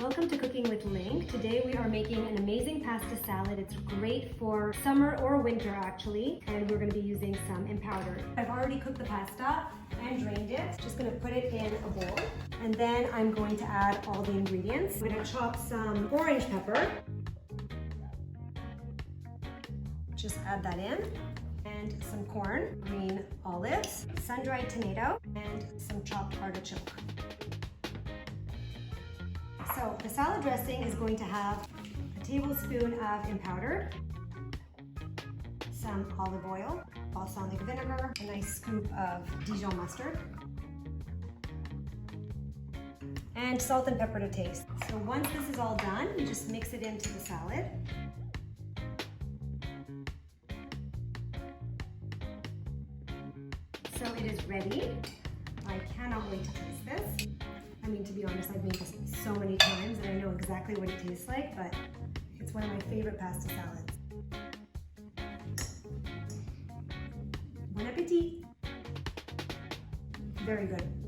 welcome to Cooking with Link. Today we are making an amazing pasta salad. It's great for summer or winter actually, and we're going to be using some empowdered. I've already cooked the pasta and drained it. Just going to put it in a bowl, and then I'm going to add all the ingredients. I'm going to chop some orange pepper. Just add that in. And some corn, green olives, sun-dried tomato, and some chopped artichoke. So the salad dressing is going to have a tablespoon of empowdered, some olive oil, balsamic vinegar, a nice scoop of Dijon mustard, and salt and pepper to taste. So once this is all done, you just mix it into the salad. So it is ready. I cannot wait to taste this. I mean, to be honest, I've made this so many times and I know exactly what it tastes like, but it's one of my favorite pasta salads. Bon appetit! Very good.